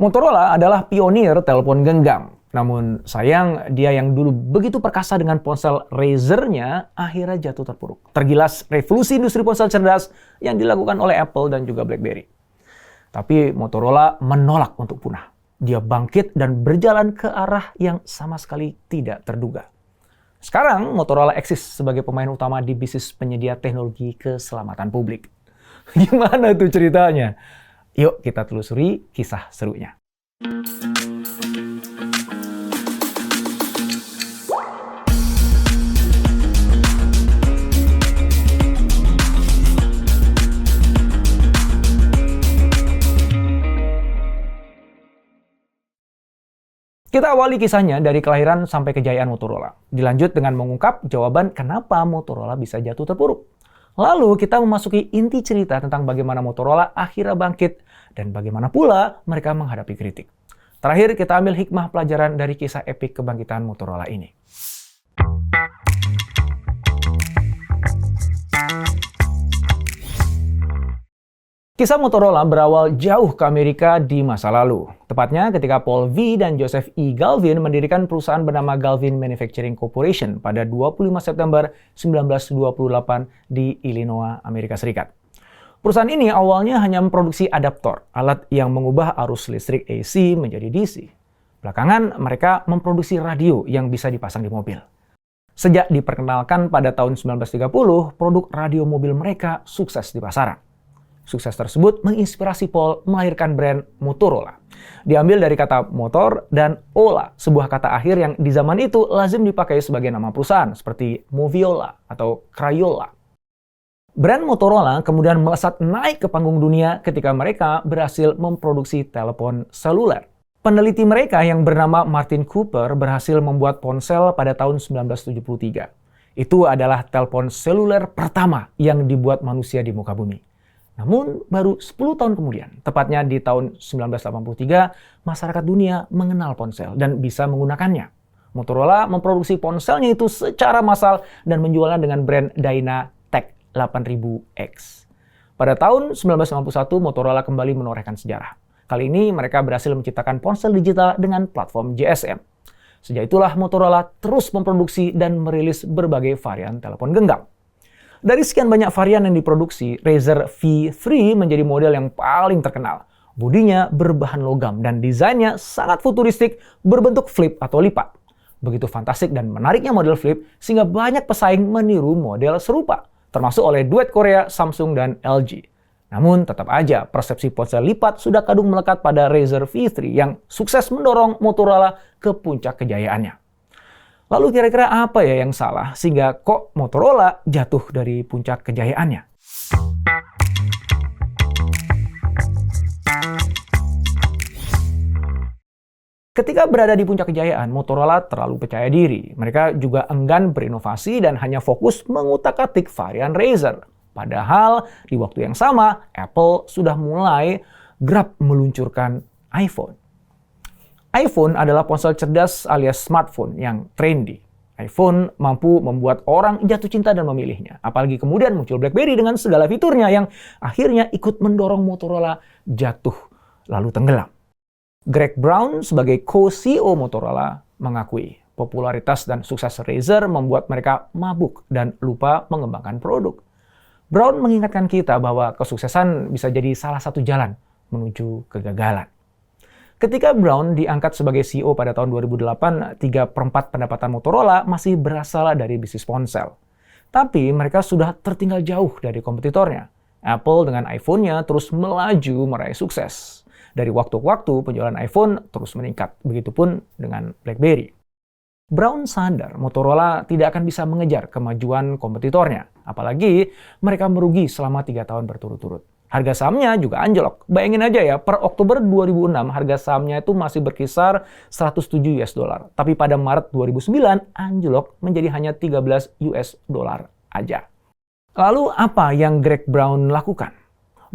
Motorola adalah pionir telepon genggam. Namun sayang, dia yang dulu begitu perkasa dengan ponsel Razr-nya akhirnya jatuh terpuruk. Tergilas revolusi industri ponsel cerdas yang dilakukan oleh Apple dan juga BlackBerry. Tapi Motorola menolak untuk punah. Dia bangkit dan berjalan ke arah yang sama sekali tidak terduga. Sekarang Motorola eksis sebagai pemain utama di bisnis penyedia teknologi keselamatan publik. Gimana tuh ceritanya? Yuk kita telusuri kisah serunya. Kita awali kisahnya dari kelahiran sampai kejayaan Motorola. Dilanjut dengan mengungkap jawaban kenapa Motorola bisa jatuh terpuruk. Lalu kita memasuki inti cerita tentang bagaimana Motorola akhirnya bangkit dan bagaimana pula mereka menghadapi kritik. Terakhir kita ambil hikmah pelajaran dari kisah epik kebangkitan Motorola ini. Kisah Motorola berawal jauh ke Amerika di masa lalu. Tepatnya ketika Paul V. dan Joseph E. Galvin mendirikan perusahaan bernama Galvin Manufacturing Corporation pada 25 September 1928 di Illinois, Amerika Serikat. Perusahaan ini awalnya hanya memproduksi adaptor, alat yang mengubah arus listrik AC menjadi DC. Belakangan mereka memproduksi radio yang bisa dipasang di mobil. Sejak diperkenalkan pada tahun 1930, produk radio mobil mereka sukses di pasaran. Sukses tersebut menginspirasi Paul melahirkan brand Motorola. Diambil dari kata motor dan ola, sebuah kata akhir yang di zaman itu lazim dipakai sebagai nama perusahaan seperti Moviola atau Crayola. Brand Motorola kemudian melesat naik ke panggung dunia ketika mereka berhasil memproduksi telepon seluler. Peneliti mereka yang bernama Martin Cooper berhasil membuat ponsel pada tahun 1973. Itu adalah telepon seluler pertama yang dibuat manusia di muka bumi. Namun, baru 10 tahun kemudian, tepatnya di tahun 1983, masyarakat dunia mengenal ponsel dan bisa menggunakannya. Motorola memproduksi ponselnya itu secara massal dan menjualnya dengan brand Dynatec 8000X. Pada tahun 1991, Motorola kembali menorehkan sejarah. Kali ini, mereka berhasil menciptakan ponsel digital dengan platform GSM. Sejak itulah Motorola terus memproduksi dan merilis berbagai varian telepon genggam. Dari sekian banyak varian yang diproduksi, Razr V3 menjadi model yang paling terkenal. Bodinya berbahan logam dan desainnya sangat futuristik, berbentuk flip atau lipat. Begitu fantastik dan menariknya model flip, sehingga banyak pesaing meniru model serupa, termasuk oleh duet Korea Samsung dan LG. Namun tetap aja persepsi ponsel lipat sudah kadung melekat pada Razr V3 yang sukses mendorong Motorola ke puncak kejayaannya. Lalu kira-kira apa ya yang salah sehingga kok Motorola jatuh dari puncak kejayaannya? Ketika berada di puncak kejayaan, Motorola terlalu percaya diri. Mereka juga enggan berinovasi dan hanya fokus mengutak-atik varian Razr. Padahal di waktu yang sama, Apple sudah mulai gerap meluncurkan iPhone. iPhone adalah ponsel cerdas alias smartphone yang trendy. iPhone mampu membuat orang jatuh cinta dan memilihnya. Apalagi kemudian muncul BlackBerry dengan segala fiturnya yang akhirnya ikut mendorong Motorola jatuh lalu tenggelam. Greg Brown sebagai co-CEO Motorola mengakui popularitas dan sukses Razr membuat mereka mabuk dan lupa mengembangkan produk. Brown mengingatkan kita bahwa kesuksesan bisa jadi salah satu jalan menuju kegagalan. Ketika Brown diangkat sebagai CEO pada tahun 2008, 3/4 pendapatan Motorola masih berasal dari bisnis ponsel. Tapi mereka sudah tertinggal jauh dari kompetitornya. Apple dengan iPhone-nya terus melaju meraih sukses. Dari waktu ke waktu, penjualan iPhone terus meningkat. Begitupun dengan BlackBerry. Brown sadar Motorola tidak akan bisa mengejar kemajuan kompetitornya. Apalagi mereka merugi selama 3 tahun berturut-turut. Harga sahamnya juga anjlok. Bayangin aja ya, per Oktober 2006 harga sahamnya itu masih berkisar 107 US dollar. Tapi pada Maret 2009 anjlok menjadi hanya 13 US dollar aja. Lalu apa yang Greg Brown lakukan?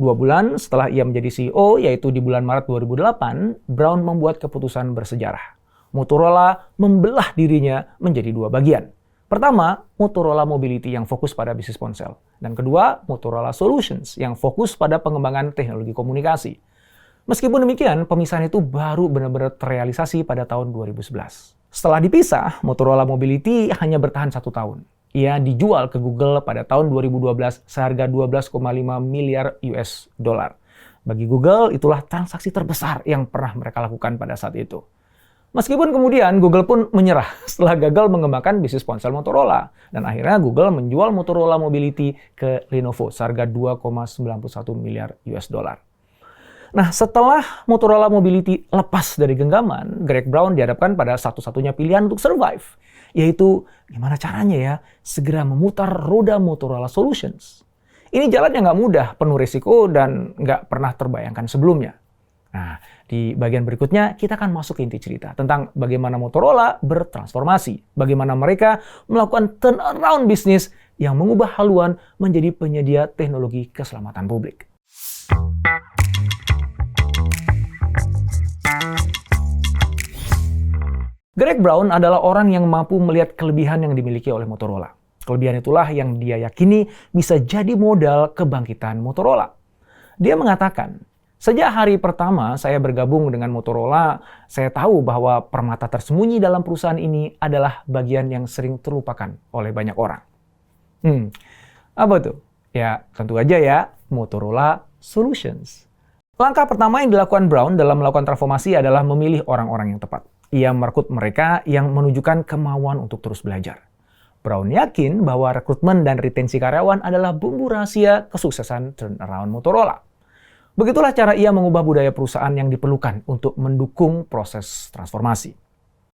2 bulan setelah ia menjadi CEO, yaitu di bulan Maret 2008, Brown membuat keputusan bersejarah. Motorola membelah dirinya menjadi 2 bagian. Pertama, Motorola Mobility yang fokus pada bisnis ponsel. Dan kedua, Motorola Solutions yang fokus pada pengembangan teknologi komunikasi. Meskipun demikian, pemisahan itu baru benar-benar terrealisasi pada tahun 2011. Setelah dipisah, Motorola Mobility hanya bertahan 1 tahun. Ia dijual ke Google pada tahun 2012 seharga 12,5 miliar US dollar. Bagi Google, itulah transaksi terbesar yang pernah mereka lakukan pada saat itu. Meskipun kemudian Google pun menyerah setelah gagal mengembangkan bisnis ponsel Motorola. Dan akhirnya Google menjual Motorola Mobility ke Lenovo seharga 2,91 miliar US dollar. Nah, setelah Motorola Mobility lepas dari genggaman, Greg Brown dihadapkan pada satu-satunya pilihan untuk survive, yaitu gimana caranya ya segera memutar roda Motorola Solutions. Ini jalan yang nggak mudah, penuh risiko, dan nggak pernah terbayangkan sebelumnya. Nah, di bagian berikutnya kita akan masuk ke inti cerita tentang bagaimana Motorola bertransformasi, bagaimana mereka melakukan turnaround bisnis yang mengubah haluan menjadi penyedia teknologi keselamatan publik. Greg Brown adalah orang yang mampu melihat kelebihan yang dimiliki oleh Motorola. Kelebihan itulah yang dia yakini bisa jadi modal kebangkitan Motorola. Dia mengatakan, sejak hari pertama saya bergabung dengan Motorola, saya tahu bahwa permata tersembunyi dalam perusahaan ini adalah bagian yang sering terlupakan oleh banyak orang. Apa tuh? Ya, tentu aja ya, Motorola Solutions. Langkah pertama yang dilakukan Brown dalam melakukan transformasi adalah memilih orang-orang yang tepat. Ia merekrut mereka yang menunjukkan kemauan untuk terus belajar. Brown yakin bahwa rekrutmen dan retensi karyawan adalah bumbu rahasia kesuksesan turnaround Motorola. Begitulah cara ia mengubah budaya perusahaan yang diperlukan untuk mendukung proses transformasi.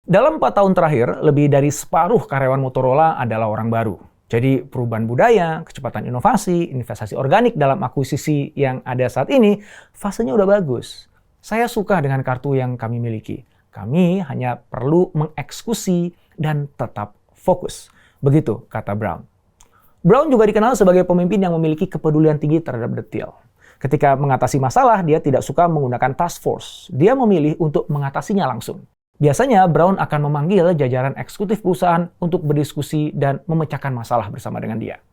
Dalam 4 tahun terakhir, lebih dari separuh karyawan Motorola adalah orang baru. Jadi perubahan budaya, kecepatan inovasi, investasi organik dalam akuisisi yang ada saat ini, fasenya udah bagus. Saya suka dengan kartu yang kami miliki. Kami hanya perlu mengeksekusi dan tetap fokus. Begitu kata Brown. Brown juga dikenal sebagai pemimpin yang memiliki kepedulian tinggi terhadap detail. Ketika mengatasi masalah, dia tidak suka menggunakan task force. Dia memilih untuk mengatasinya langsung. Biasanya Brown akan memanggil jajaran eksekutif perusahaan untuk berdiskusi dan memecahkan masalah bersama dengan dia.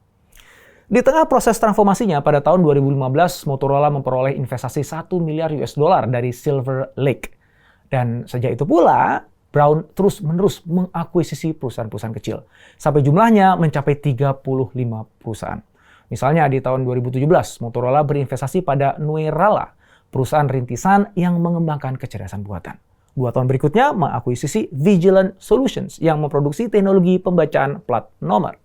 Di tengah proses transformasinya pada tahun 2015, Motorola memperoleh investasi 1 miliar US dollar dari Silver Lake. Dan sejak itu pula, Brown terus-menerus mengakuisisi perusahaan-perusahaan kecil, sampai jumlahnya mencapai 35 perusahaan. Misalnya di tahun 2017, Motorola berinvestasi pada Neuralink, perusahaan rintisan yang mengembangkan kecerdasan buatan. 2 tahun berikutnya mengakuisisi Vigilant Solutions yang memproduksi teknologi pembacaan plat nomor.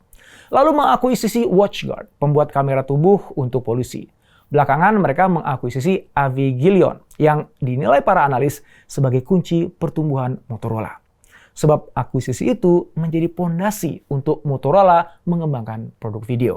Lalu mengakuisisi WatchGuard, pembuat kamera tubuh untuk polisi. Belakangan mereka mengakuisisi Avigilon yang dinilai para analis sebagai kunci pertumbuhan Motorola. Sebab akuisisi itu menjadi pondasi untuk Motorola mengembangkan produk video.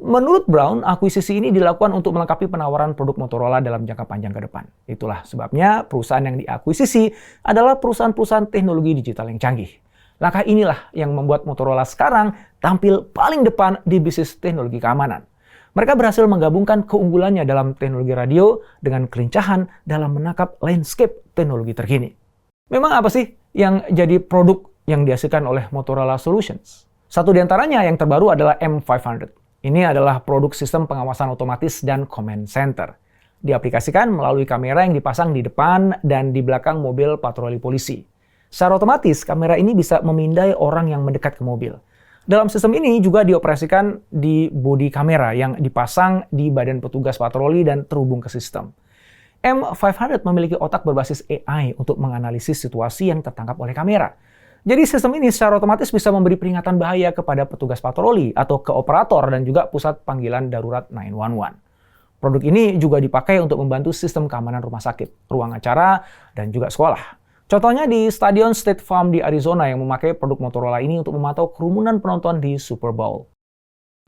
Menurut Brown, akuisisi ini dilakukan untuk melengkapi penawaran produk Motorola dalam jangka panjang ke depan. Itulah sebabnya perusahaan yang diakuisisi adalah perusahaan-perusahaan teknologi digital yang canggih. Langkah inilah yang membuat Motorola sekarang tampil paling depan di bisnis teknologi keamanan. Mereka berhasil menggabungkan keunggulannya dalam teknologi radio dengan kelincahan dalam menangkap landscape teknologi terkini. Memang apa sih yang jadi produk yang dihasilkan oleh Motorola Solutions? Satu di antaranya yang terbaru adalah M500. Ini adalah produk sistem pengawasan otomatis dan command center. Diaplikasikan melalui kamera yang dipasang di depan dan di belakang mobil patroli polisi. Secara otomatis, kamera ini bisa memindai orang yang mendekat ke mobil. Dalam sistem ini juga dioperasikan di bodi kamera yang dipasang di badan petugas patroli dan terhubung ke sistem. M500 memiliki otak berbasis AI untuk menganalisis situasi yang tertangkap oleh kamera. Jadi sistem ini secara otomatis bisa memberi peringatan bahaya kepada petugas patroli atau ke operator dan juga pusat panggilan darurat 911. Produk ini juga dipakai untuk membantu sistem keamanan rumah sakit, ruang acara, dan juga sekolah. Contohnya di Stadion State Farm di Arizona yang memakai produk Motorola ini untuk memantau kerumunan penonton di Super Bowl.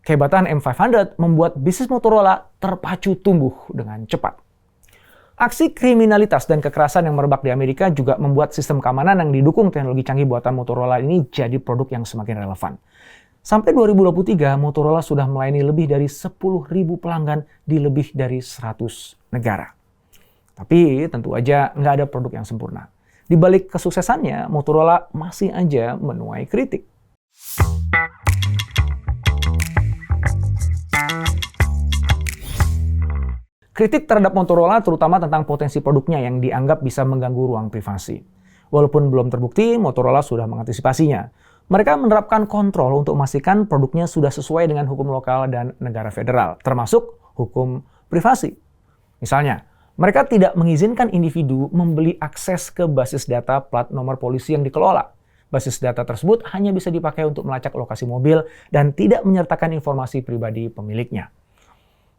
Kehebatan M500 membuat bisnis Motorola terpacu tumbuh dengan cepat. Aksi kriminalitas dan kekerasan yang merebak di Amerika juga membuat sistem keamanan yang didukung teknologi canggih buatan Motorola ini jadi produk yang semakin relevan. Sampai 2023, Motorola sudah melayani lebih dari 10.000 pelanggan di lebih dari 100 negara. Tapi tentu aja nggak ada produk yang sempurna. Di balik kesuksesannya, Motorola masih aja menuai kritik. Kritik terhadap Motorola terutama tentang potensi produknya yang dianggap bisa mengganggu ruang privasi. Walaupun belum terbukti, Motorola sudah mengantisipasinya. Mereka menerapkan kontrol untuk memastikan produknya sudah sesuai dengan hukum lokal dan negara federal, termasuk hukum privasi. Misalnya, mereka tidak mengizinkan individu membeli akses ke basis data plat nomor polisi yang dikelola. Basis data tersebut hanya bisa dipakai untuk melacak lokasi mobil dan tidak menyertakan informasi pribadi pemiliknya.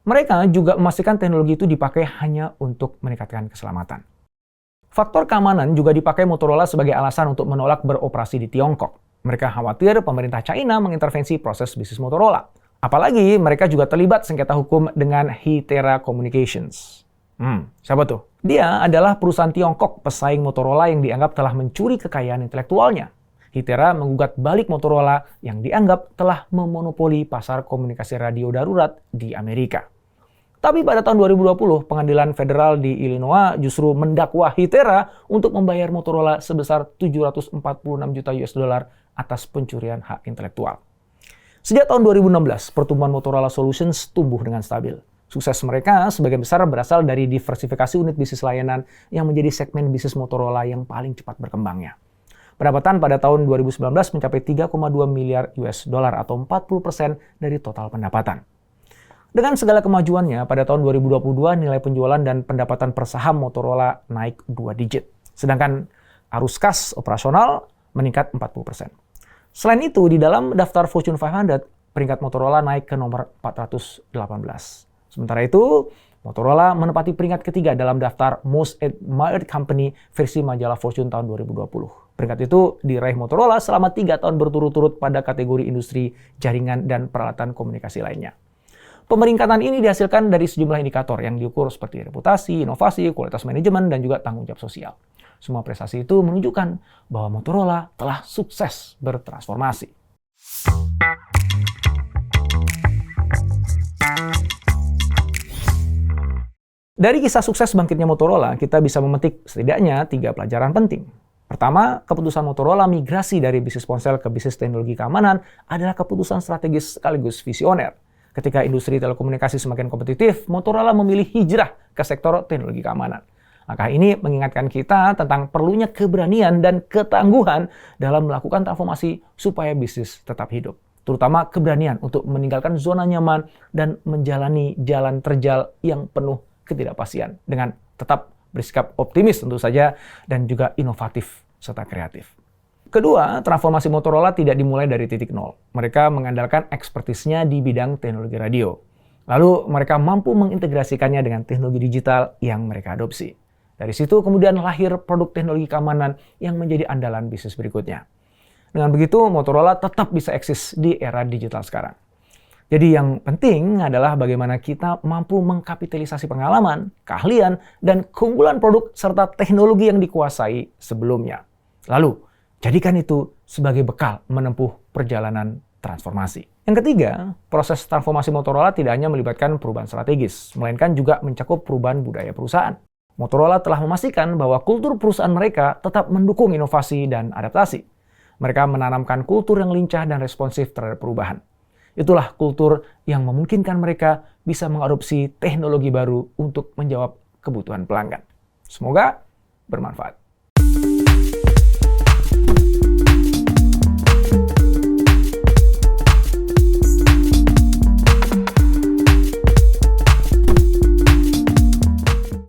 Mereka juga memastikan teknologi itu dipakai hanya untuk meningkatkan keselamatan. Faktor keamanan juga dipakai Motorola sebagai alasan untuk menolak beroperasi di Tiongkok. Mereka khawatir pemerintah China mengintervensi proses bisnis Motorola. Apalagi mereka juga terlibat sengketa hukum dengan Hytera Communications. Siapa tuh? Dia adalah perusahaan Tiongkok pesaing Motorola yang dianggap telah mencuri kekayaan intelektualnya. Hytera menggugat balik Motorola yang dianggap telah memonopoli pasar komunikasi radio darurat di Amerika. Tapi pada tahun 2020, pengadilan federal di Illinois justru mendakwa Hytera untuk membayar Motorola sebesar 746 juta US dollar atas pencurian hak intelektual. Sejak tahun 2016, pertumbuhan Motorola Solutions tumbuh dengan stabil. Sukses mereka sebagian besar berasal dari diversifikasi unit bisnis layanan yang menjadi segmen bisnis Motorola yang paling cepat berkembangnya. Pendapatan pada tahun 2019 mencapai 3,2 miliar US dollar atau 40% dari total pendapatan. Dengan segala kemajuannya, pada tahun 2022 nilai penjualan dan pendapatan per saham Motorola naik 2 digit. Sedangkan arus kas operasional meningkat 40%. Selain itu, di dalam daftar Fortune 500, peringkat Motorola naik ke nomor 418. Sementara itu, Motorola menempati peringkat ketiga dalam daftar Most Admired Company versi majalah Fortune tahun 2020. Peringkat itu diraih Motorola selama 3 tahun berturut-turut pada kategori industri, jaringan, dan peralatan komunikasi lainnya. Pemeringkatan ini dihasilkan dari sejumlah indikator yang diukur seperti reputasi, inovasi, kualitas manajemen, dan juga tanggung jawab sosial. Semua prestasi itu menunjukkan bahwa Motorola telah sukses bertransformasi. Dari kisah sukses bangkitnya Motorola, kita bisa memetik setidaknya 3 pelajaran penting. Pertama, keputusan Motorola migrasi dari bisnis ponsel ke bisnis teknologi keamanan adalah keputusan strategis sekaligus visioner. Ketika industri telekomunikasi semakin kompetitif, Motorola memilih hijrah ke sektor teknologi keamanan. Langkah ini mengingatkan kita tentang perlunya keberanian dan ketangguhan dalam melakukan transformasi supaya bisnis tetap hidup. Terutama keberanian untuk meninggalkan zona nyaman dan menjalani jalan terjal yang penuh ketidakpastian dengan tetap bersikap optimis tentu saja dan juga inovatif serta kreatif. Kedua, transformasi Motorola tidak dimulai dari titik nol. Mereka mengandalkan ekspertisnya di bidang teknologi radio. Lalu mereka mampu mengintegrasikannya dengan teknologi digital yang mereka adopsi. Dari situ kemudian lahir produk teknologi keamanan yang menjadi andalan bisnis berikutnya. Dengan begitu, Motorola tetap bisa eksis di era digital sekarang. Jadi yang penting adalah bagaimana kita mampu mengkapitalisasi pengalaman, keahlian, dan keunggulan produk serta teknologi yang dikuasai sebelumnya. Lalu, jadikan itu sebagai bekal menempuh perjalanan transformasi. Yang ketiga, proses transformasi Motorola tidak hanya melibatkan perubahan strategis, melainkan juga mencakup perubahan budaya perusahaan. Motorola telah memastikan bahwa kultur perusahaan mereka tetap mendukung inovasi dan adaptasi. Mereka menanamkan kultur yang lincah dan responsif terhadap perubahan. Itulah kultur yang memungkinkan mereka bisa mengadopsi teknologi baru untuk menjawab kebutuhan pelanggan. Semoga bermanfaat.